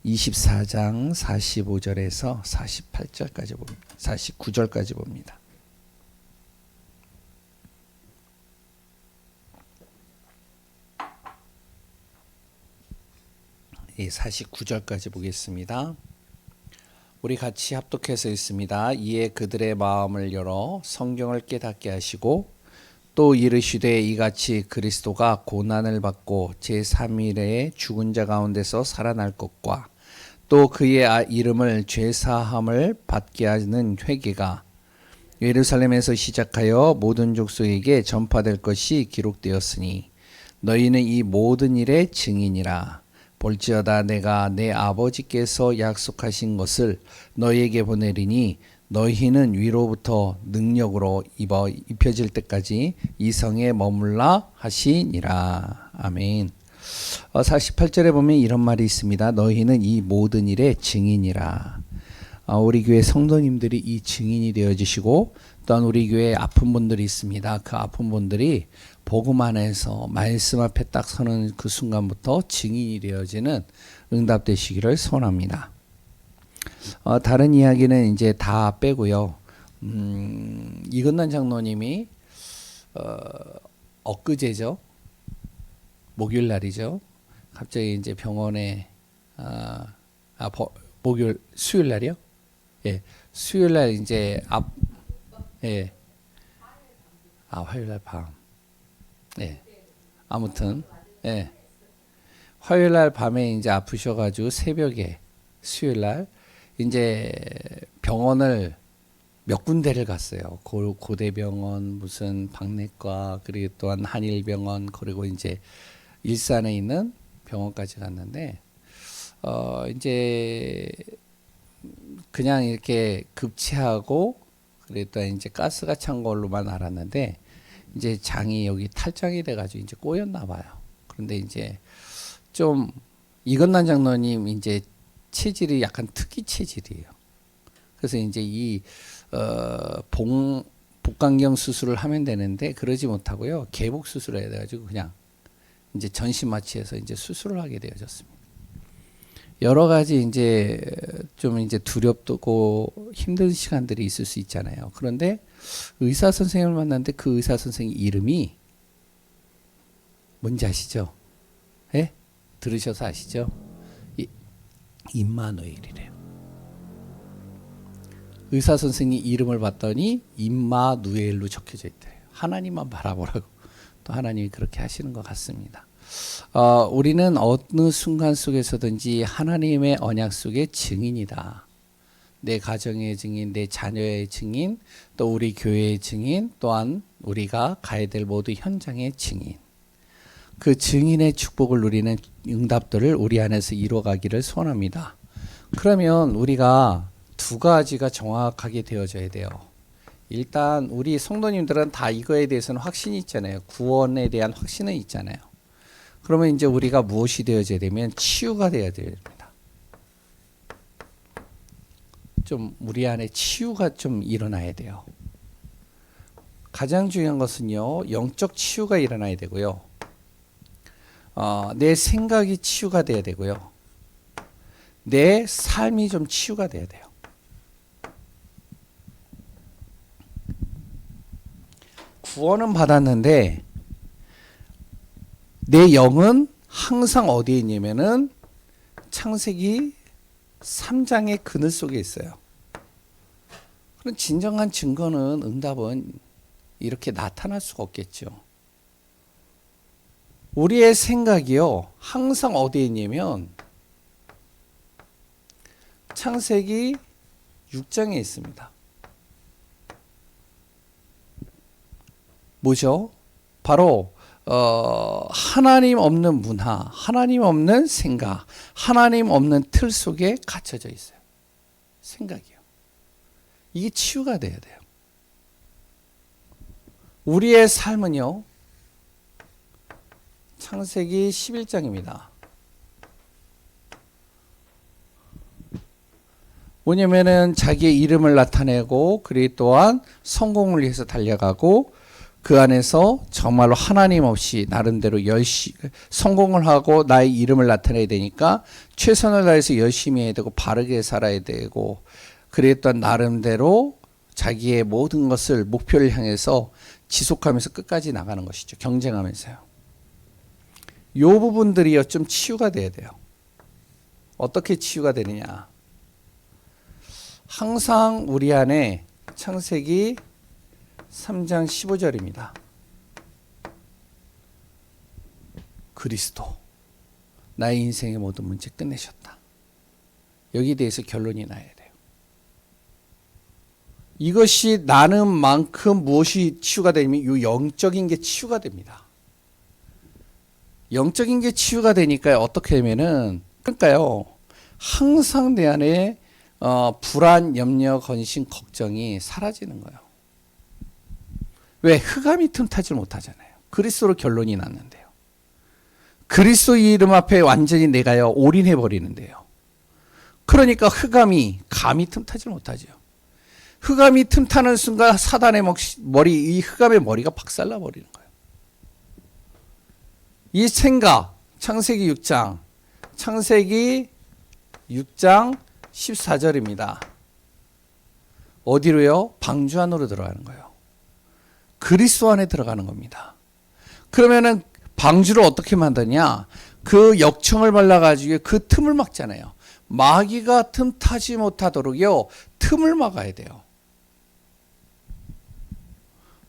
24장 45절에서 48절까지 봅니다. 49절까지 봅니다. 이 49절까지 보겠습니다. 우리 같이 합독해서 읽습니다. 이에 그들의 마음을 열어 성경을 깨닫게 하시고 또 이르시되 이같이 그리스도가 고난을 받고 제3일에 죽은 자 가운데서 살아날 것과 또 그의 이름을 죄사함을 받게 하는 회개가 예루살렘에서 시작하여 모든 족속에게 전파될 것이 기록되었으니 너희는 이 모든 일의 증인이라. 볼지어다 내가 내 아버지께서 약속하신 것을 너희에게 보내리니 너희는 위로부터 능력으로 입혀질 때까지 이 성에 머물라 하시니라. 아멘. 48절에 보면 이런 말이 있습니다. 너희는 이 모든 일의 증인이라. 우리 교회 성도님들이 이 증인이 되어주시고 또한 우리 교회에 아픈 분들이 있습니다. 그 아픈 분들이 복음 안에서 말씀 앞에 딱 서는 그 순간부터 증인이 되어지는 응답되시기를 소원합니다. 다른 이야기는 이제 다 빼고요. 이건난 장로님이 엊그제죠. 목요일 날이죠. 갑자기 이제 병원에 목요일 수요일 날이요? 예, 수요일 날 이제 화요일 날 밤. 예, 아무튼 예, 화요일 날 밤에 이제 아프셔가지고 새벽에 수요일 날 이제 병원을 몇 군데를 갔어요. 고대병원, 무슨 박내과, 그리고 또한 한일병원, 그리고 이제 일산에 있는 병원까지 갔는데, 이제 그냥 이렇게 급체하고, 그리고 또 이제 가스가 찬 걸로만 알았는데, 이제 장이 여기 탈장이 돼가지고 이제 꼬였나 봐요. 그런데 이제 좀 이건난 장로님 이제 체질이 약간 특이 체질이에요. 그래서 이제 이 복강경 수술을 하면 되는데 그러지 못하고요. 개복 수술을 해야 돼가지고 그냥 이제 전신 마취해서 이제 수술을 하게 되어졌습니다. 여러 가지 이제 좀 이제 두렵고 힘든 시간들이 있을 수 있잖아요. 그런데 의사 선생님을 만났는데 그 의사 선생님 이름이 뭔지 아시죠? 예? 들으셔서 아시죠? 임마누엘이래요. 의사 선생님 이름을 봤더니 임마누엘로 적혀져 있대요. 하나님만 바라보라고. 또 하나님이 그렇게 하시는 것 같습니다. 우리는 어느 순간 속에서든지 하나님의 언약 속의 증인이다. 내 가정의 증인, 내 자녀의 증인, 또 우리 교회의 증인, 또한 우리가 가야 될 모두 현장의 증인. 그 증인의 축복을 누리는 응답들을 우리 안에서 이루어가기를 소원합니다. 그러면 우리가 두 가지가 정확하게 되어져야 돼요. 일단 우리 성도님들은 다 이거에 대해서는 확신이 있잖아요. 구원에 대한 확신은 있잖아요. 그러면 이제 우리가 무엇이 되어져야 되면 치유가 되어야 됩니다. 좀 우리 안에 치유가 좀 일어나야 돼요. 가장 중요한 것은요, 영적 치유가 일어나야 되고요. 내 생각이 치유가 돼야 되고요. 내 삶이 좀 치유가 돼야 돼요. 구원은 받았는데 내 영은 항상 어디에 있냐면은 창세기 3장의 그늘 속에 있어요. 그럼 진정한 증거는, 응답은 이렇게 나타날 수가 없겠죠. 우리의 생각이요, 항상 어디에 있냐면 창세기 6장에 있습니다. 뭐죠? 바로 하나님 없는 문화, 하나님 없는 생각, 하나님 없는 틀 속에 갇혀져 있어요. 생각이요. 이게 치유가 돼야 돼요. 우리의 삶은요, 창세기 11장입니다. 뭐냐면은 자기의 이름을 나타내고, 그리고 또한 성공을 위해서 달려가고, 그 안에서 정말로 하나님 없이 나름대로 열심히 성공을 하고 나의 이름을 나타내야 되니까 최선을 다해서 열심히 해야 되고 바르게 살아야 되고 그랬던 나름대로 자기의 모든 것을 목표를 향해서 지속하면서 끝까지 나가는 것이죠. 경쟁하면서요. 요 부분들이요 좀 치유가 돼야 돼요. 어떻게 치유가 되느냐? 항상 우리 안에 창세기 3장 15절입니다. 그리스도 나의 인생의 모든 문제 끝내셨다. 여기에 대해서 결론이 나야 돼요. 이것이 나는 만큼 무엇이 치유가 되냐면 이 영적인 게 치유가 됩니다. 영적인 게 치유가 되니까 어떻게 하면은 그러니까요. 항상 내 안에 불안, 염려, 건심, 걱정이 사라지는 거예요. 왜? 흑암이 틈타지 못하잖아요. 그리스도로 결론이 났는데요. 그리스도 이름 앞에 완전히 내가요 올인해 버리는데요. 그러니까 흑암이 감히 틈타지 못하죠. 흑암이 틈타는 순간 사단의 머리, 이 흑암의 머리가 박살나 버리는 거예요. 이 생각, 창세기 6장 14절입니다. 어디로요? 방주 안으로 들어가는 거예요. 그리스도 안에 들어가는 겁니다. 그러면은 방주를 어떻게 만드냐? 그 역청을 발라가지고 그 틈을 막잖아요. 마귀가 틈 타지 못하도록요 틈을 막아야 돼요.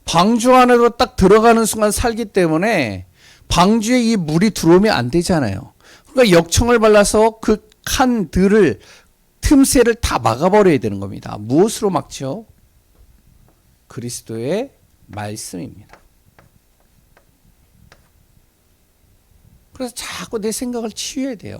방주 안으로 딱 들어가는 순간 살기 때문에 방주에 이 물이 들어오면 안 되잖아요. 그러니까 역청을 발라서 그 칸들을 틈새를 다 막아버려야 되는 겁니다. 무엇으로 막죠? 그리스도의 말씀입니다. 그래서 자꾸 내 생각을 치유해야 돼요.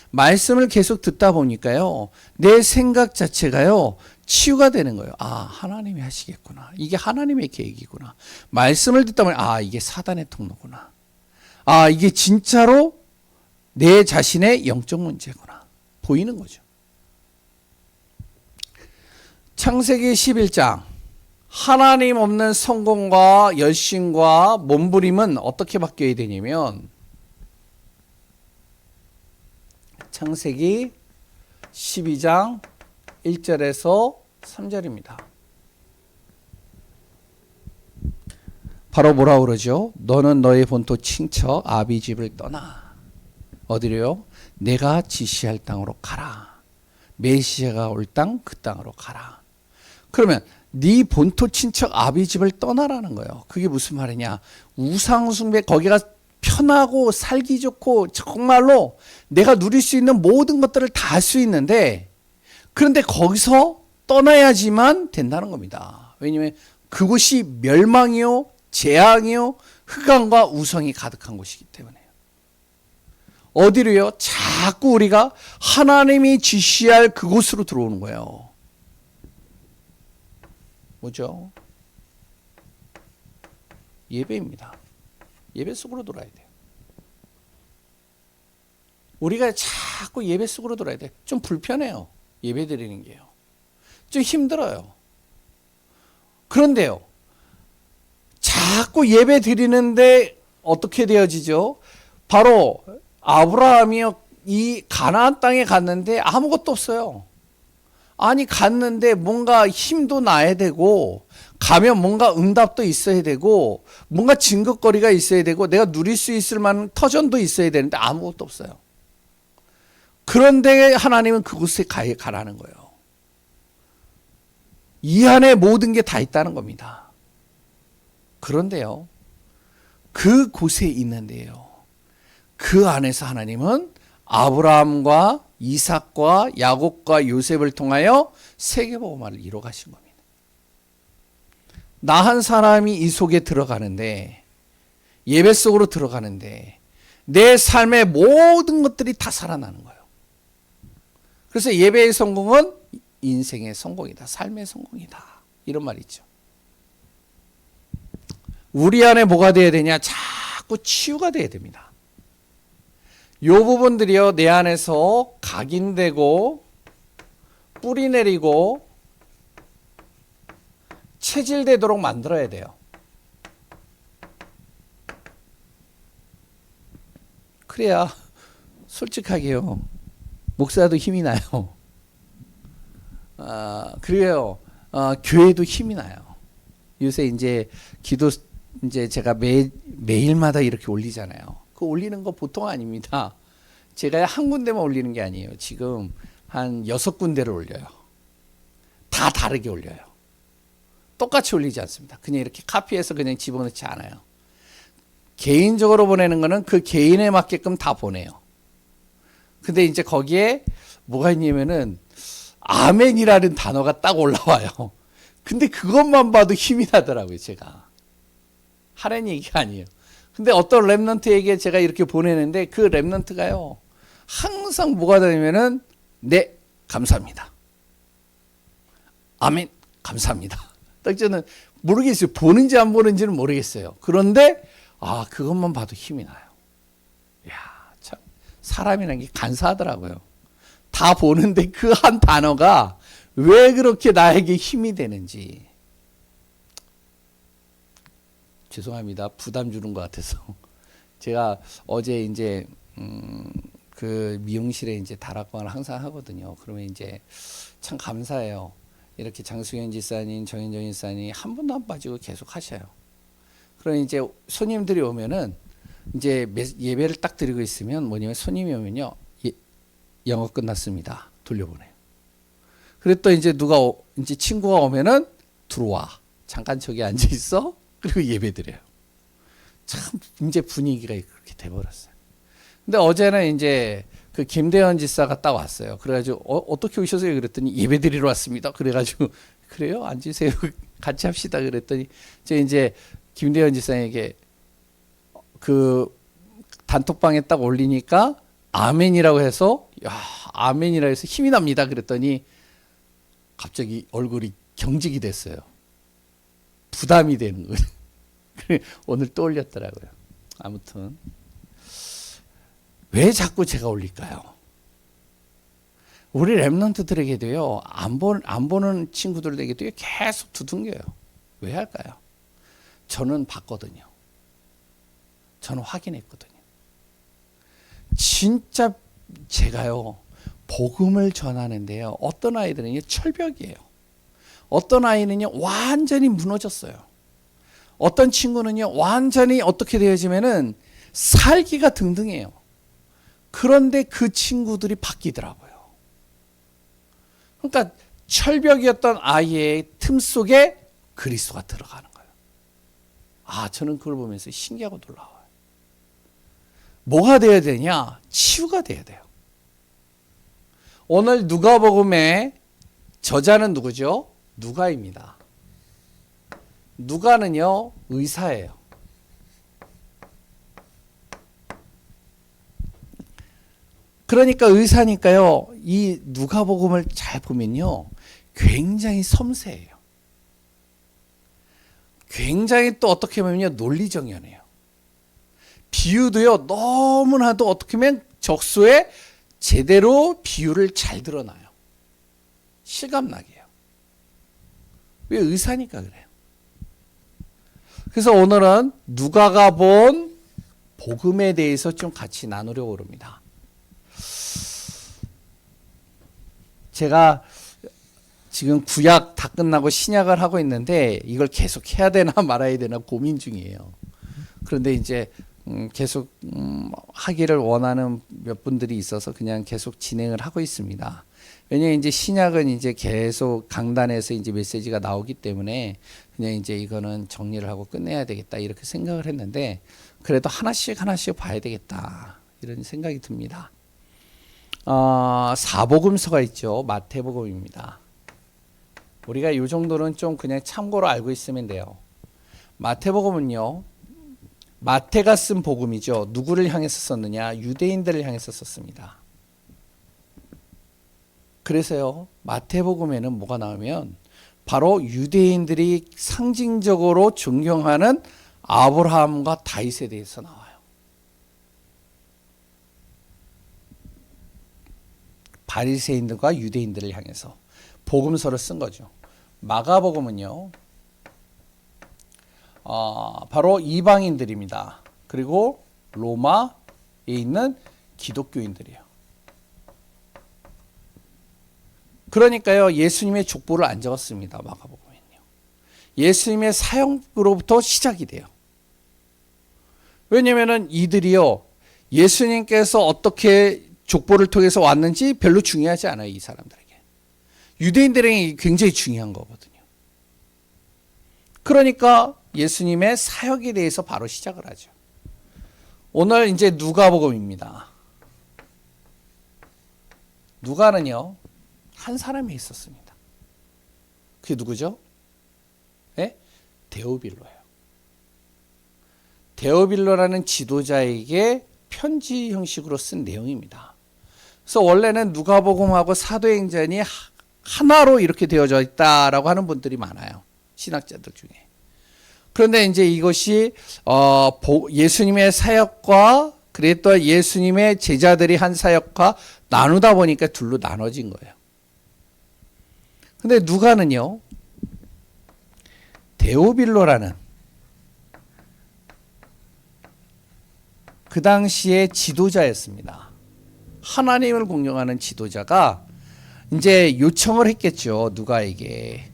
말씀을 계속 듣다 보니까요, 내 생각 자체가요, 치유가 되는 거예요. 아, 하나님이 하시겠구나. 이게 하나님의 계획이구나. 말씀을 듣다 보니, 아, 이게 사단의 통로구나. 아, 이게 진짜로 내 자신의 영적 문제구나. 보이는 거죠. 창세기 11장. 하나님 없는 성공과 열심과 몸부림은 어떻게 바뀌어야 되냐면 창세기 12장 1절에서 3절입니다. 바로 뭐라고 그러죠? 너는 너의 본토 친척 아비 집을 떠나. 어디로요? 내가 지시할 땅으로 가라. 메시아가 올 땅 그 땅으로 가라. 그러면 네 본토 친척 아비 집을 떠나라는 거예요. 그게 무슨 말이냐? 우상 숭배, 거기가 편하고 살기 좋고 정말로 내가 누릴 수 있는 모든 것들을 다 할 수 있는데, 그런데 거기서 떠나야지만 된다는 겁니다. 왜냐하면 그곳이 멸망이요, 재앙이요, 흑암과 우성이 가득한 곳이기 때문에요. 어디로요? 자꾸 우리가 하나님이 지시할 그곳으로 들어오는 거예요. 뭐죠? 예배입니다. 예배 속으로 들어야 돼요. 우리가 자꾸 예배 속으로 들어야 돼요. 좀 불편해요. 예배 드리는 게요. 좀 힘들어요. 그런데요, 자꾸 예배 드리는데 어떻게 되어지죠? 바로 아브라함이요, 이 가나안 땅에 갔는데 아무것도 없어요. 아니, 갔는데 뭔가 힘도 나야 되고, 가면 뭔가 응답도 있어야 되고, 뭔가 증거거리가 있어야 되고, 내가 누릴 수 있을 만한 터전도 있어야 되는데 아무것도 없어요. 그런데 하나님은 그곳에 가라는 거예요. 이 안에 모든 게 다 있다는 겁니다. 그런데요, 그 곳에 있는데요, 그 안에서 하나님은 아브라함과 이삭과 야곱과 요셉을 통하여 세계복음화를 이뤄 가신 겁니다. 나 한 사람이 이 속에 들어가는데, 예배 속으로 들어가는데 내 삶의 모든 것들이 다 살아나는 거예요. 그래서 예배의 성공은 인생의 성공이다. 삶의 성공이다. 이런 말이 있죠. 우리 안에 뭐가 돼야 되냐? 자꾸 치유가 돼야 됩니다. 요 부분들이요, 내 안에서 각인되고 뿌리 내리고 체질되도록 만들어야 돼요. 그래야 솔직하게요. 목사도 힘이 나요. 그래요. 교회도 힘이 나요. 요새 이제 기도 이제 제가 매일마다 이렇게 올리잖아요. 그 올리는 거 보통 아닙니다. 제가 한 군데만 올리는 게 아니에요. 지금 한 6군데를 올려요. 다 다르게 올려요. 똑같이 올리지 않습니다. 그냥 이렇게 카피해서 그냥 집어넣지 않아요. 개인적으로 보내는 거는 그 개인에 맞게끔 다 보내요. 근데 이제 거기에 뭐가 있냐면은 아멘이라는 단어가 딱 올라와요. 근데 그것만 봐도 힘이 나더라고요, 제가. 하라는 얘기가 아니에요. 근데 어떤 랩런트에게 제가 이렇게 보내는데 그 랩런트가요, 항상 뭐가 되냐면은, 네, 감사합니다. 아멘, 감사합니다. 딱 저는 모르겠어요. 보는지 안 보는지는 모르겠어요. 그런데, 그것만 봐도 힘이 나요. 이야, 참, 사람이라는 게 간사하더라고요. 다 보는데 그 한 단어가 왜 그렇게 나에게 힘이 되는지. 죄송합니다. 부담 주는 것 같아서. 제가 어제 이제, 그 미용실에 이제 다락방을 항상 하거든요. 그러면 이제 참 감사해요. 이렇게 장수현 지사님, 정현정 지사님 한 분도 안 빠지고 계속 하셔요. 그럼 이제 손님들이 오면은 이제 예배를 딱 드리고 있으면 뭐냐면 손님이 오면요. 영업 끝났습니다. 돌려보내요. 그랬더니 이제 이제 친구가 오면은 들어와. 잠깐 저기 앉아 있어. 그리고 예배 드려요. 참 이제 분위기가 그렇게 돼버렸어요. 근데 어제는 이제 그 김대현 지사가 딱 왔어요. 그래가지고 어떻게 오셨어요? 그랬더니 예배 드리러 왔습니다. 그래가지고 그래요? 앉으세요. 같이 합시다. 그랬더니 제가 이제 김대현 지사에게 그 단톡방에 딱 올리니까 아멘이라고 해서 아멘이라 해서 힘이 납니다. 그랬더니 갑자기 얼굴이 경직이 됐어요. 부담이 되는 거예요. 오늘 또 올렸더라고요. 아무튼 왜 자꾸 제가 올릴까요? 우리 랩런트들에게도요. 안 보는 친구들에게도 계속 두둥겨요. 왜 할까요? 저는 봤거든요. 저는 확인했거든요. 진짜 제가요. 복음을 전하는데요. 어떤 아이들은요. 철벽이에요. 어떤 아이는요. 완전히 무너졌어요. 어떤 친구는요. 완전히 어떻게 되어지면은 살기가 등등해요. 그런데 그 친구들이 바뀌더라고요. 그러니까 철벽이었던 아이의 틈 속에 그리스도가 들어가는 거예요. 저는 그걸 보면서 신기하고 놀라워요. 뭐가 돼야 되냐? 치유가 돼야 돼요. 오늘 누가복음의 저자는 누구죠? 누가입니다. 누가는요, 의사예요. 그러니까 의사니까요, 이 누가복음을 잘 보면요, 굉장히 섬세해요. 굉장히 또 어떻게 보면요, 논리정연해요. 비유도요, 너무나도 어떻게 보면 적소에 제대로 비유를 잘 드러나요. 실감나게요. 왜 의사니까 그래요. 그래서 오늘은 누가가 본 복음에 대해서 좀 같이 나누려고 합니다. 제가 지금 구약 다 끝나고 신약을 하고 있는데 이걸 계속 해야 되나 말아야 되나 고민 중이에요. 그런데 이제 계속 하기를 원하는 몇 분들이 있어서 그냥 계속 진행을 하고 있습니다. 왜냐면 이제 신약은 이제 계속 강단에서 이제 메시지가 나오기 때문에 그냥 이제 이거는 정리를 하고 끝내야 되겠다 이렇게 생각을 했는데 그래도 하나씩 봐야 되겠다 이런 생각이 듭니다. 사복음서가 있죠. 마태복음입니다. 우리가 이 정도는 좀 그냥 참고로 알고 있으면 돼요. 마태복음은요. 마태가 쓴 복음이죠. 누구를 향해서 썼느냐? 유대인들을 향해서 썼습니다. 그래서요. 마태복음에는 뭐가 나오면 바로 유대인들이 상징적으로 존경하는 아브라함과 다윗에 대해서 나와요. 바리새인들과 유대인들을 향해서 복음서를 쓴 거죠. 마가복음은요. 바로 이방인들입니다. 그리고 로마, 있는 기독교인들이에요. 그러니까요, 예수님의 족보를 안 적었습니다. 마가복음에는요. 예수님의 사역으로부터 시작이 돼요. 왜냐면은 이들이요, 예수님께서 어떻게 족보를 통해서 왔는지 별로 중요하지 않아요, 이 사람들에게. 유대인들에게 굉장히 중요한 거거든요. 그러니까 예수님의 사역에 대해서 바로 시작을 하죠. 오늘 이제 누가복음입니다. 누가는요, 한 사람이 있었습니다. 그게 누구죠? 네? 데오빌로예요. 데오빌로라는 지도자에게 편지 형식으로 쓴 내용입니다. 그래서 원래는 누가복음하고 사도행전이 하나로 이렇게 되어져 있다라고 하는 분들이 많아요. 신학자들 중에. 그런데 이제 이것이 예수님의 사역과 그랬던 예수님의 제자들이 한 사역과 나누다 보니까 둘로 나눠진 거예요. 근데 누가는요, 데오빌로라는 그 당시의 지도자였습니다. 하나님을 공경하는 지도자가 이제 요청을 했겠죠, 누가에게.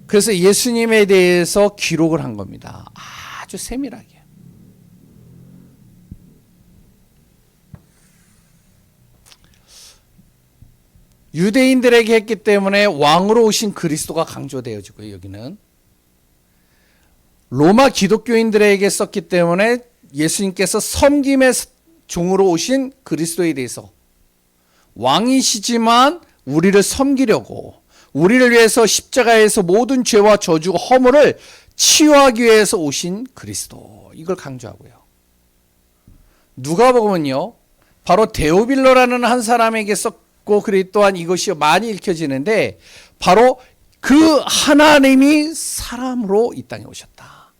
그래서 예수님에 대해서 기록을 한 겁니다. 아주 세밀하게. 유대인들에게 했기 때문에 왕으로 오신 그리스도가 강조되어지고요. 여기는 로마 기독교인들에게 썼기 때문에 예수님께서 섬김의 종으로 오신 그리스도에 대해서 왕이시지만 우리를 섬기려고 우리를 위해서 십자가에서 모든 죄와 저주와 허물을 치유하기 위해서 오신 그리스도, 이걸 강조하고요. 누가복음은요, 바로 데오빌로라는 한 사람에게 썼고, 그리고 또한 이것이 많이 읽혀지는데 바로 그 하나님이 사람으로 이 땅에 오셨다.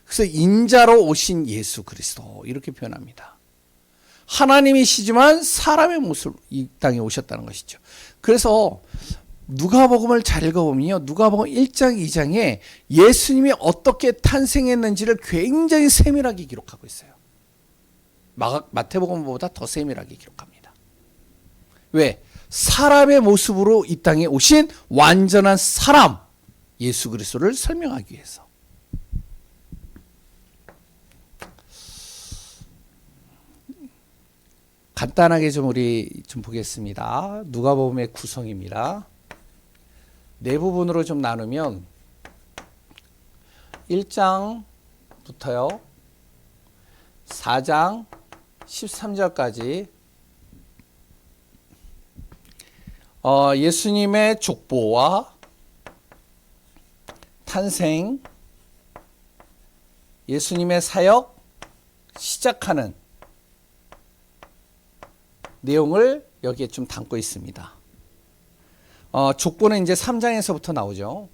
그래서 인자로 오신 예수 그리스도, 이렇게 표현합니다. 하나님이시지만 사람의 모습으로 이 땅에 오셨다는 것이죠. 그래서 누가복음을 잘 읽어보면요, 누가복음 1장 2장에 예수님이 어떻게 탄생했는지를 굉장히 세밀하게 기록하고 있어요. 마태복음보다 더 세밀하게 기록합니다. 왜? 사람의 모습으로 이 땅에 오신 완전한 사람 예수 그리스도를 설명하기 위해서. 간단하게 우리 보겠습니다. 누가복음의 구성입니다. 네 부분으로 나누면 1장부터요 4장 13절까지 예수님의 족보와 탄생, 예수님의 사역 시작하는 내용을 여기에 담고 있습니다. 족보는 이제 3장에서부터 나오죠.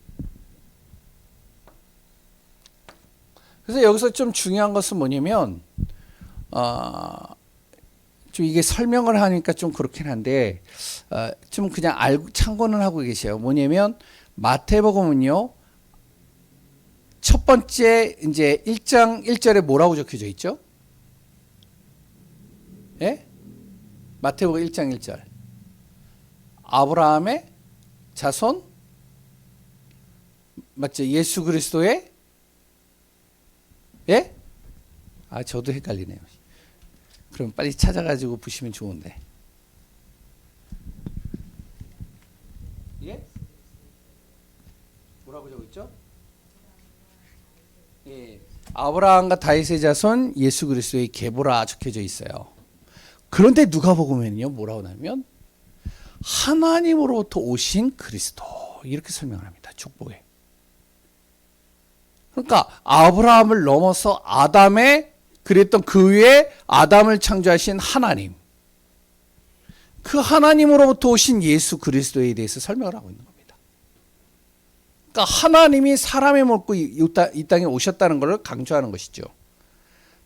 그래서 여기서 중요한 것은 뭐냐면, 이게 설명을 하니까 그렇긴 한데, 그냥 참고는 하고 계세요. 뭐냐면, 마태복음은요, 첫 번째, 이제 1장 1절에 뭐라고 적혀져 있죠? 예? 마태복음 1장 1절. 아브라함의 자손, 맞죠? 예수 그리스도의, 예? 저도 헷갈리네요. 그럼 빨리 찾아가지고 보시면 좋은데. 예? 뭐라고 적어 있죠? 예. 아브라함과 다윗의 자손 예수 그리스도의 계보라 적혀져 있어요. 그런데 누가복음에는요, 뭐라고 하냐면 하나님으로부터 오신 그리스도, 이렇게 설명을 합니다. 족보에. 그러니까 아브라함을 넘어서 아담의 그랬던 그 위에 아담을 창조하신 하나님, 그 하나님으로부터 오신 예수 그리스도에 대해서 설명을 하고 있는 겁니다. 그러니까 하나님이 사람의 몸고 이 땅에 오셨다는 것을 강조하는 것이죠.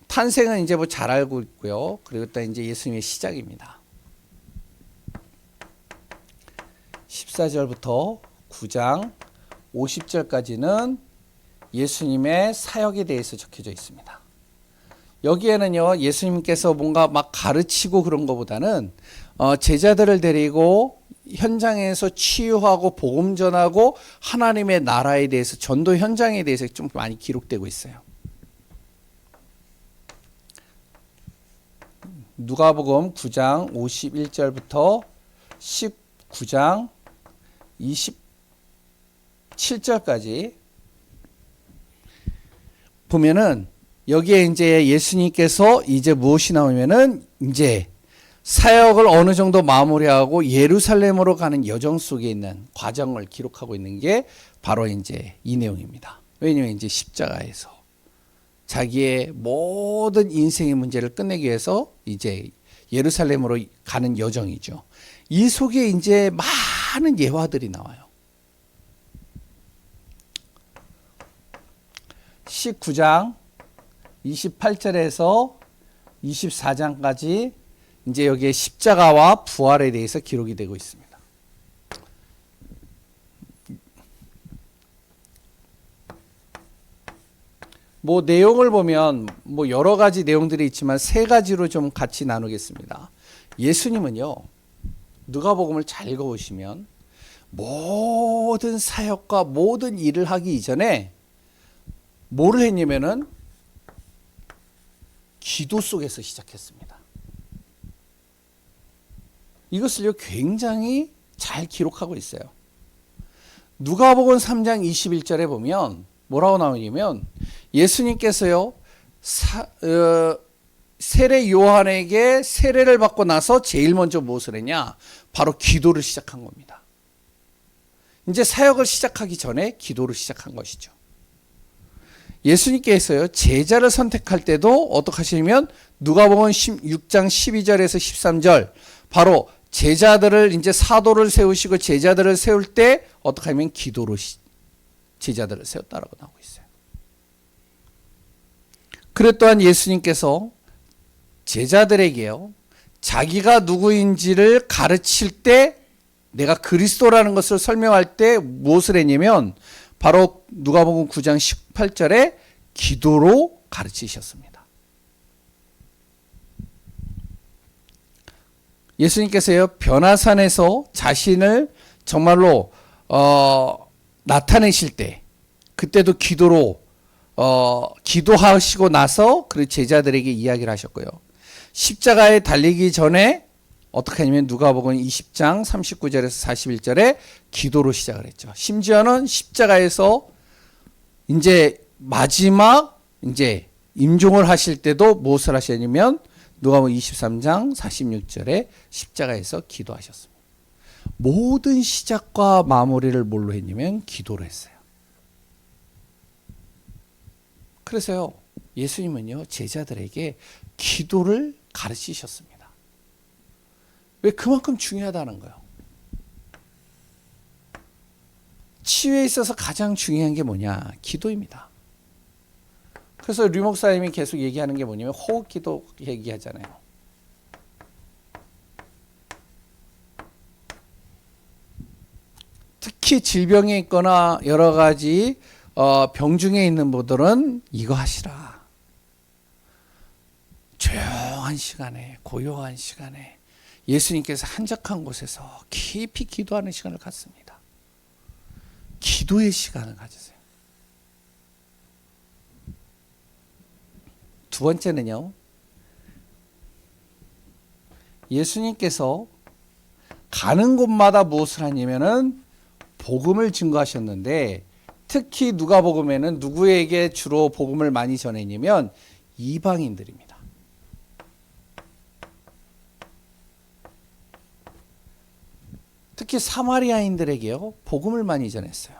탄생은 이제 잘 알고 있고요. 그리고 또 이제 예수님의 시작입니다. 14절부터 9장 50절까지는 예수님의 사역에 대해서 적혀져 있습니다. 여기에는요, 예수님께서 뭔가 막 가르치고 그런 것보다는 제자들을 데리고 현장에서 치유하고 복음 전하고 하나님의 나라에 대해서 전도 현장에 대해서 좀 많이 기록되고 있어요. 누가복음 9장 51절부터 19장 27절까지 보면은 여기에 이제 예수님께서 이제 무엇이 나오면은 이제 사역을 어느 정도 마무리하고 예루살렘으로 가는 여정 속에 있는 과정을 기록하고 있는 게 바로 이제 이 내용입니다. 왜냐면 이제 십자가에서 자기의 모든 인생의 문제를 끝내기 위해서 이제 예루살렘으로 가는 여정이죠. 이 속에 이제 많은 예화들이 나와요. 19장 28절에서 24장까지 이제 여기에 십자가와 부활에 대해서 기록이 되고 있습니다. 뭐 내용을 보면 뭐 여러 가지 내용들이 있지만 세 가지로 좀 같이 나누겠습니다. 예수님은요, 누가복음을 잘 읽어보시면 모든 사역과 모든 일을 하기 이전에 뭐를 했냐면은 기도 속에서 시작했습니다. 이것을요 굉장히 잘 기록하고 있어요. 누가복음 3장 21절에 보면 뭐라고 나오냐면 예수님께서요 세례 요한에게 세례를 받고 나서 제일 먼저 무엇을 했냐? 바로 기도를 시작한 겁니다. 이제 사역을 시작하기 전에 기도를 시작한 것이죠. 예수님께서요 제자를 선택할 때도 어떻게 하시냐면 누가복음 6장 12절에서 13절 바로 제자들을 이제 사도를 세우시고 제자들을 세울 때 어떻게 하면 기도로 제자들을 세웠다라고 나오고 있어요. 그래 또한 예수님께서 제자들에게요 자기가 누구인지를 가르칠 때 내가 그리스도라는 것을 설명할 때 무엇을 했냐면 바로 누가복음 9장 18절에 기도로 가르치셨습니다. 예수님께서요 변화산에서 자신을 정말로 나타내실 때 그때도 기도로 기도하시고 나서 그 제자들에게 이야기를 하셨고요. 십자가에 달리기 전에 어떻게 하냐면 누가복음 20장 39절에서 41절에 기도로 시작을 했죠. 심지어는 십자가에서 이제 마지막 이제 임종을 하실 때도 무엇을 하셨냐면 누가복음 23장 46절에 십자가에서 기도하셨습니다. 모든 시작과 마무리를 뭘로 했냐면 기도로 했어요. 그래서요 예수님은요 제자들에게 기도를 가르치셨습니다. 왜? 그만큼 중요하다는 거예요. 치유에 있어서 가장 중요한 게 뭐냐? 기도입니다. 그래서 류 목사님이 계속 얘기하는 게 뭐냐면 호흡기도 얘기하잖아요. 특히 질병에 있거나 여러 가지 병 중에 있는 분들은 이거 하시라. 조용한 시간에 고요한 시간에 예수님께서 한적한 곳에서 깊이 기도하는 시간을 갖습니다. 기도의 시간을 가지세요. 두 번째는요. 예수님께서 가는 곳마다 무엇을 하냐면은 복음을 증거하셨는데 특히 누가복음에는 누구에게 주로 복음을 많이 전했냐면 이방인들입니다. 특히 사마리아인들에게요 복음을 많이 전했어요.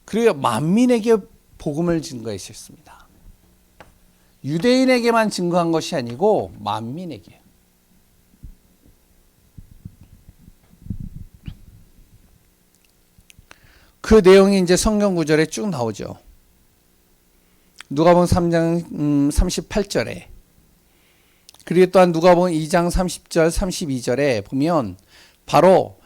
그리고 만민에게 복음을 증거하셨습니다. 유대인에게만 증거한 것이 아니고 만민에게. 그 내용이 이제 성경 구절에 쭉 나오죠. 누가복음 3장 38절에 그리고 또한 누가복음 2장 30절 32절에 보면 바로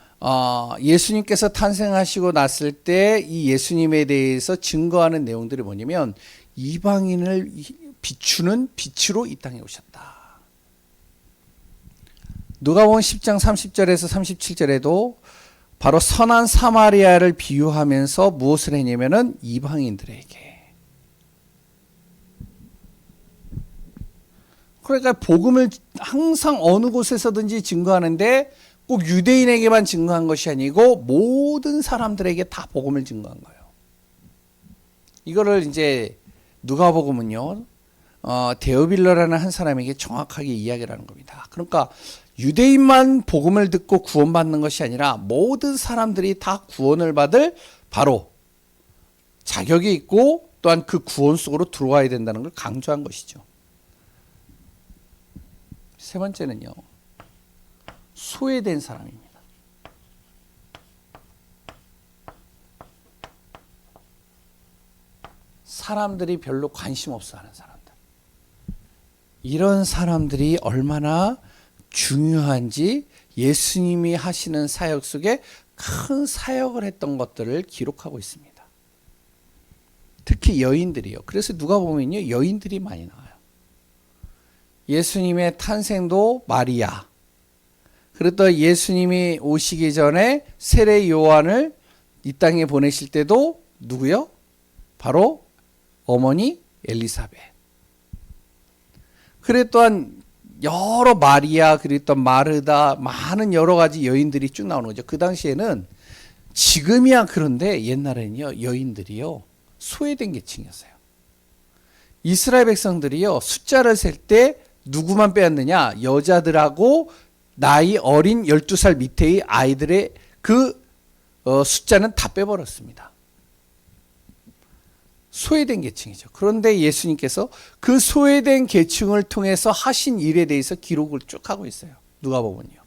예수님께서 탄생하시고 났을 때 이 예수님에 대해서 증거하는 내용들이 뭐냐면 이방인을 비추는 빛으로 이 땅에 오셨다. 누가복음 10장 30절에서 37절에도 바로 선한 사마리아를 비유하면서 무엇을 했냐면은 이방인들에게, 그러니까 복음을 항상 어느 곳에서든지 증거하는데 꼭 유대인에게만 증거한 것이 아니고 모든 사람들에게 다 복음을 증거한 거예요. 이거를 이제 누가복음은요, 데오빌러라는 한 사람에게 정확하게 이야기를 하는 겁니다. 그러니까 유대인만 복음을 듣고 구원받는 것이 아니라 모든 사람들이 다 구원을 받을 바로 자격이 있고 또한 그 구원 속으로 들어와야 된다는 걸 강조한 것이죠. 세 번째는요, 소외된 사람입니다. 사람들이 별로 관심 없어 하는 사람들. 이런 사람들이 얼마나 중요한지 예수님이 하시는 사역 속에 큰 사역을 했던 것들을 기록하고 있습니다. 특히 여인들이요. 그래서 누가 보면요, 여인들이 많이 나와요. 예수님의 탄생도 마리아, 그랬더니 예수님이 오시기 전에 세례 요한을 이 땅에 보내실 때도 누구요? 바로 어머니 엘리사벳. 그래 또한 여러 마리아, 그리고 또 마르다, 많은 여러 가지 여인들이 쭉 나오는 거죠. 그 당시에는, 지금이야 그런데 옛날에는요, 여인들이요 소외된 계층이었어요. 이스라엘 백성들이요 숫자를 셀 때 누구만 빼앗느냐? 여자들하고 나이 어린 12살 밑에의 아이들의 그 숫자는 다 빼버렸습니다. 소외된 계층이죠. 그런데 예수님께서 그 소외된 계층을 통해서 하신 일에 대해서 기록을 쭉 하고 있어요. 누가복음은요.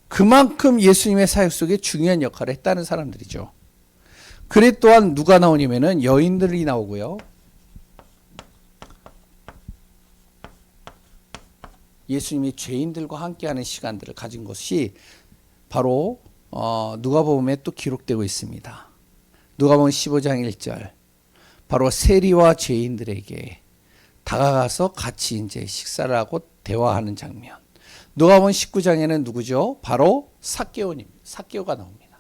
그만큼 예수님의 사역 속에 중요한 역할을 했다는 사람들이죠. 그래 또한 누가 나오냐면은 여인들이 나오고요. 예수님이 죄인들과 함께하는 시간들을 가진 것이 바로 누가복음에 또 기록되고 있습니다. 누가복음 15장 1절. 바로 세리와 죄인들에게 다가가서 같이 이제 식사를 하고 대화하는 장면. 누가복음 19장에는 누구죠? 바로 삭개오입니다. 삭개오가 나옵니다.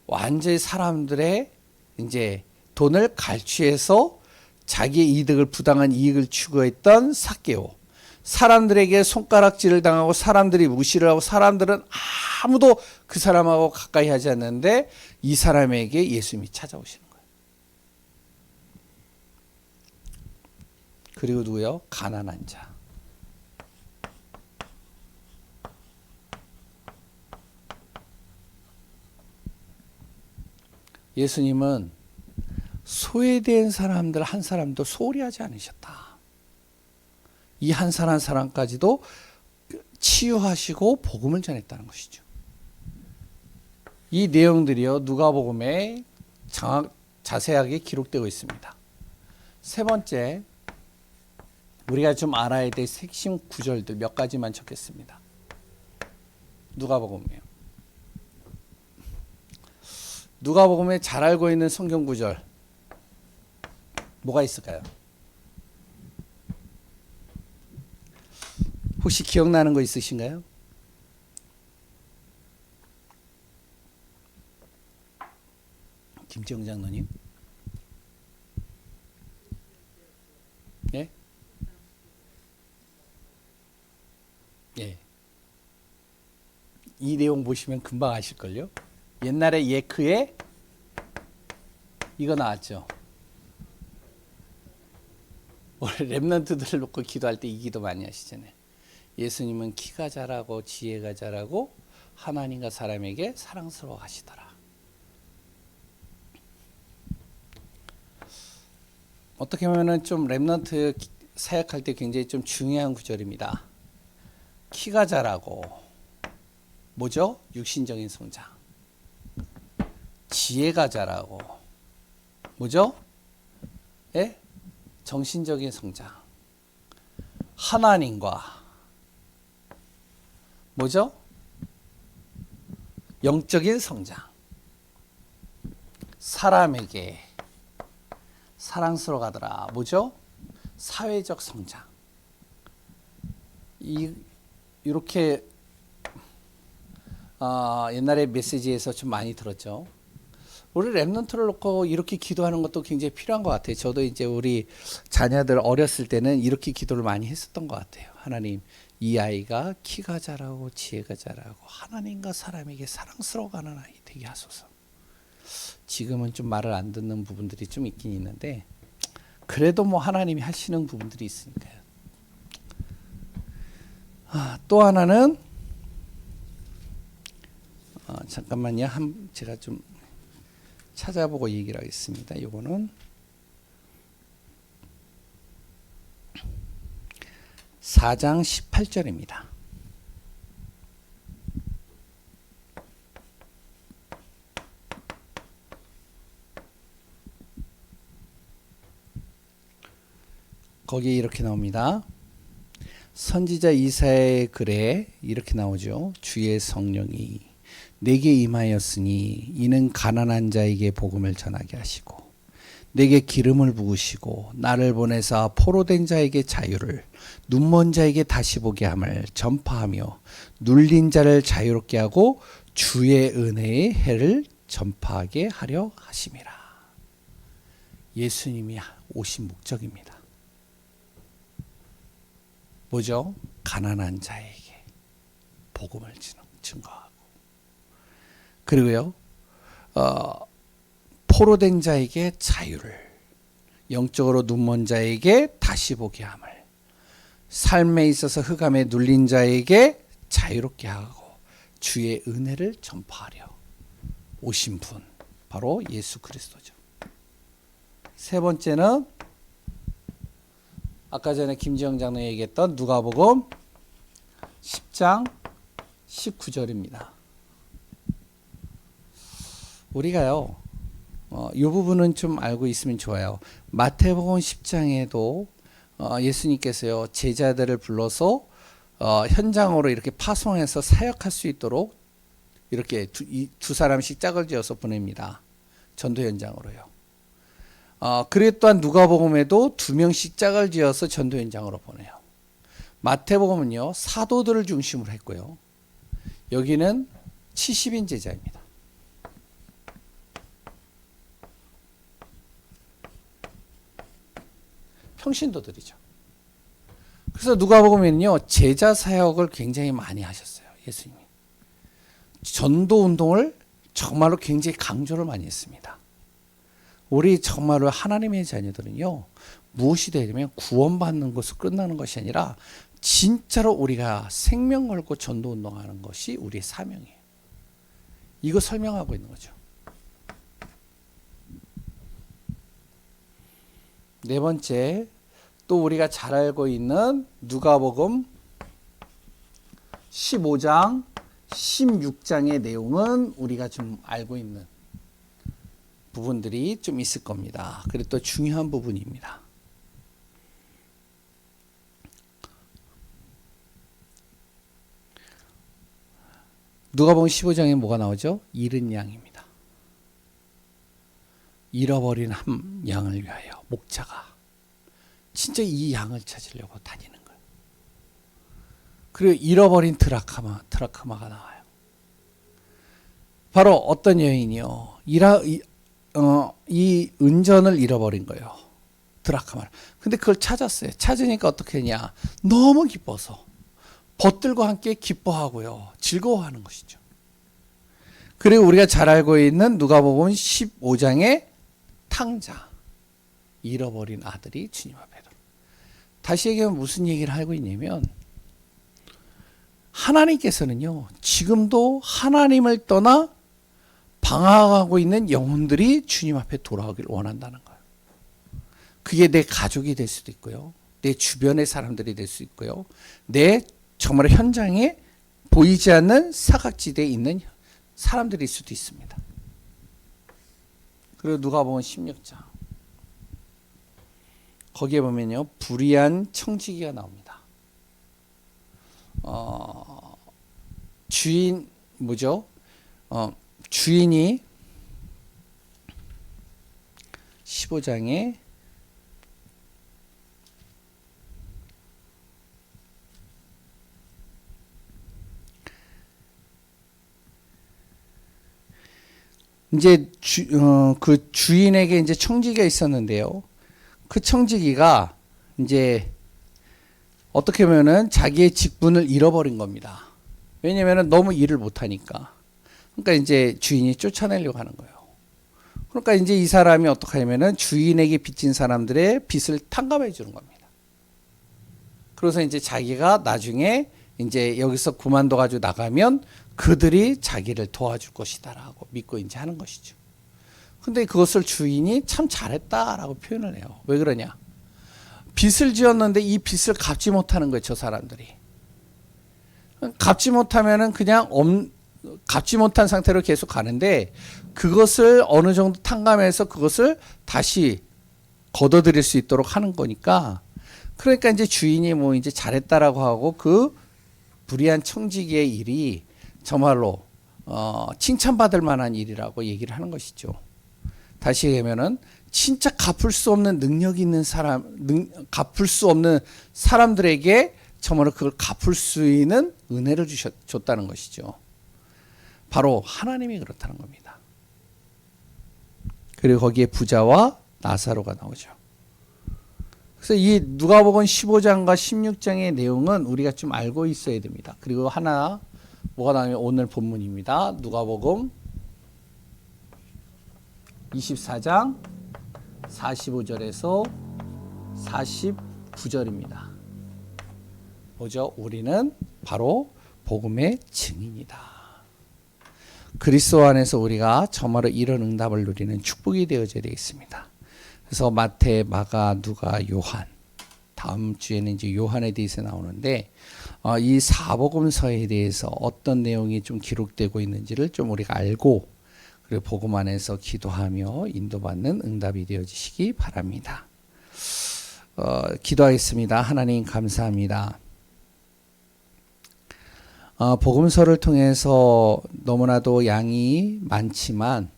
완전히 사람들의 이제 돈을 갈취해서 자기의 이득을, 부당한 이익을 추구했던 삭개오. 사람들에게 손가락질을 당하고 사람들이 무시를 하고 사람들은 아무도 그 사람하고 가까이 하지 않는데 이 사람에게 예수님이 찾아오시는 거예요. 그리고 누구요? 가난한 자. 예수님은 소외된 사람들 한 사람도 소홀히 하지 않으셨다. 이 한 사람까지도 치유하시고 복음을 전했다는 것이죠. 이 내용들이요 누가복음에 자세하게 기록되고 있습니다. 세 번째, 우리가 좀 알아야 될 핵심 구절들 몇 가지만 적겠습니다. 누가복음이요. 누가복음에 잘 알고 있는 성경 구절 뭐가 있을까요? 혹시 기억나는 거 있으신가요? 김지영 장로님. 예? 예. 이 내용 보시면 금방 아실걸요? 옛날에 예크에 이거 나왔죠. 원래 랩런트들을 놓고 기도할 때 이 기도 많이 하시잖아요. 예수님은 키가 자라고 지혜가 자라고 하나님과 사람에게 사랑스러워 하시더라. 어떻게 보면은 좀 랩런트 사역할 때 굉장히 좀 중요한 구절입니다. 키가 자라고 뭐죠? 육신적인 성장. 지혜가 자라고 뭐죠? 예? 정신적인 성장. 하나님과 뭐죠? 영적인 성장. 사람에게 사랑스러워 가더라. 뭐죠? 사회적 성장. 이렇게 옛날에 메시지에서 좀 많이 들었죠. 우리 랩넌트를 놓고 이렇게 기도하는 것도 굉장히 필요한 것 같아요. 저도 이제 우리 자녀들 어렸을 때는 이렇게 기도를 많이 했었던 것 같아요. 하나님, 이 아이가 키가 자라고 지혜가 자라고 하나님과 사람에게 사랑스러워가는 아이 되게 하소서. 지금은 좀 말을 안 듣는 부분들이 좀 있긴 있는데 그래도 뭐 하나님이 하시는 부분들이 있으니까요. 또 하나는 잠깐만요. 제가 좀 찾아보고 얘기를 하겠습니다. 요거는 4장 18절입니다. 거기에 이렇게 나옵니다. 선지자 이사야의 글에 이렇게 나오죠. 주의 성령이 내게 임하였으니 이는 가난한 자에게 복음을 전하게 하시고 내게 기름을 부으시고 나를 보내사 포로된 자에게 자유를 눈먼 자에게 다시 보게 함을 전파하며 눌린 자를 자유롭게 하고 주의 은혜의 해를 전파하게 하려 하심이라. 예수님이 오신 목적입니다. 뭐죠? 가난한 자에게 복음을 증거하고 그리고요 포로된 자에게 자유를, 영적으로 눈먼 자에게 다시 보게 함을, 삶에 있어서 흑암에 눌린 자에게 자유롭게 하고 주의 은혜를 전파하려 오신 분 바로 예수 그리스도죠. 세 번째는 아까 전에 김지영 장로가 얘기했던 누가복음 10장 19절입니다. 우리가요, 이 부분은 좀 알고 있으면 좋아요. 마태복음 10장에도 예수님께서요, 제자들을 불러서 현장으로 이렇게 파송해서 사역할 수 있도록 이렇게 두 사람씩 짝을 지어서 보냅니다. 전도 현장으로요. 그리고 또한 누가복음에도 2명씩 짝을 지어서 전도 현장으로 보내요. 마태복음은요, 사도들을 중심으로 했고요. 여기는 70인 제자입니다. 평신도들이죠. 그래서 누가복음에는요, 제자 사역을 굉장히 많이 하셨어요. 예수님이. 전도 운동을 정말로 굉장히 강조를 많이 했습니다. 우리 정말로 하나님의 자녀들은요, 무엇이 되려면 구원받는 것으로 끝나는 것이 아니라 진짜로 우리가 생명 걸고 전도 운동하는 것이 우리의 사명이에요. 이거 설명하고 있는 거죠. 네 번째, 또 우리가 잘 알고 있는 누가복음 15장, 16장의 내용은 우리가 좀 알고 있는 부분들이 좀 있을 겁니다. 그리고 또 중요한 부분입니다. 누가복음 15장에 뭐가 나오죠? 잃은 양입니다. 잃어버린 한 양을 위하여 목자가 진짜 이 양을 찾으려고 다니는 거예요. 그리고 잃어버린 드라크마가 나와요. 바로 어떤 여인이요, 이 은전을 잃어버린 거예요. 드라크마를. 근데 그걸 찾았어요. 찾으니까 어떻게 했냐, 너무 기뻐서 벗들과 함께 기뻐하고요, 즐거워하는 것이죠. 그리고 우리가 잘 알고 있는 누가복음 15장의 탕자, 잃어버린 아들이 주님 앞에 들어. 다시 얘기하면 무슨 얘기를 하고 있냐면, 하나님께서는요, 지금도 하나님을 떠나 방황하고 있는 영혼들이 주님 앞에 돌아오길 원한다는 거예요. 그게 내 가족이 될 수도 있고요, 내 주변의 사람들이 될 수 있고요, 내 정말 현장에 보이지 않는 사각지대에 있는 사람들일 수도 있습니다. 그리고 누가복음 16장, 거기에 보면요, 불의한 청지기가 나옵니다. 주인이 15장에 이제 그 주인에게 이제 청지기가 있었는데요. 그 청지기가 이제 어떻게 보면은 자기의 직분을 잃어버린 겁니다. 왜냐면은 너무 일을 못하니까. 그러니까 이제 주인이 쫓아내려고 하는 거예요. 그러니까 이제 이 사람이 어떻게 하면은 주인에게 빚진 사람들의 빚을 탕감해 주는 겁니다. 그래서 이제 자기가 나중에 이제 여기서 그만둬 가지고 나가면 그들이 자기를 도와줄 것이다라고 믿고 이제 하는 것이죠. 근데 그것을 주인이 참 잘했다라고 표현을 해요. 왜 그러냐? 빚을 지었는데 이 빚을 갚지 못하는 거예요, 저 사람들이. 갚지 못하면은 그냥 갚지 못한 상태로 계속 가는데 그것을 어느 정도 탕감해서 그것을 다시 걷어들일 수 있도록 하는 거니까 그러니까 이제 주인이 뭐 이제 잘했다라고 하고 그 불의한 청지기의 일이 정말로 칭찬받을 만한 일이라고 얘기를 하는 것이죠. 다시 얘기하면은 진짜 갚을 수 없는 능력이 있는 갚을 수 없는 사람들에게 정말로 그걸 갚을 수 있는 은혜를 줬다는 것이죠. 바로 하나님이 그렇다는 겁니다. 그리고 거기에 부자와 나사로가 나오죠. 그래서 이 누가복음 15장과 16장의 내용은 우리가 좀 알고 있어야 됩니다. 그리고 하나 뭐가 나오면 오늘 본문입니다. 누가복음 24장 45절에서 49절입니다. 뭐죠? 우리는 바로 복음의 증인이다. 그리스도 안에서 우리가 정말로 이런 응답을 누리는 축복이 되어져야 되겠습니다. 그래서 마태, 마가, 누가, 요한 다음 주에는 이제 요한에 대해서 나오는데 이 사복음서에 대해서 어떤 내용이 좀 기록되고 있는지를 좀 우리가 알고 그리고 복음 안에서 기도하며 인도받는 응답이 되어지시기 바랍니다. 기도하겠습니다. 하나님 감사합니다. 복음서를 통해서 너무나도 양이 많지만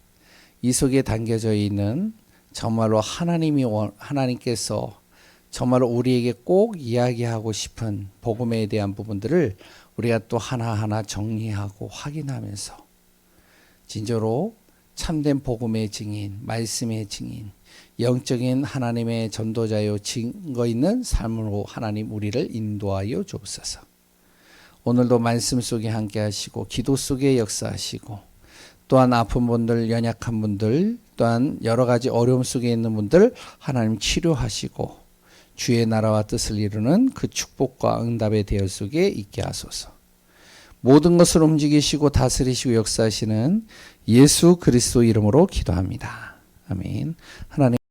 이 속에 담겨져 있는 정말로 하나님께서 정말로 우리에게 꼭 이야기하고 싶은 복음에 대한 부분들을 우리가 또 하나하나 정리하고 확인하면서 진짜로 참된 복음의 증인, 말씀의 증인, 영적인 하나님의 전도자요 증거 있는 삶으로 하나님 우리를 인도하여 주옵소서. 오늘도 말씀 속에 함께 하시고 기도 속에 역사하시고 또한 아픈 분들, 연약한 분들, 또한 여러 가지 어려움 속에 있는 분들 하나님 치료하시고 주의 나라와 뜻을 이루는 그 축복과 응답의 대열 속에 있게 하소서. 모든 것을 움직이시고 다스리시고 역사하시는 예수 그리스도 이름으로 기도합니다. 아멘. 하나님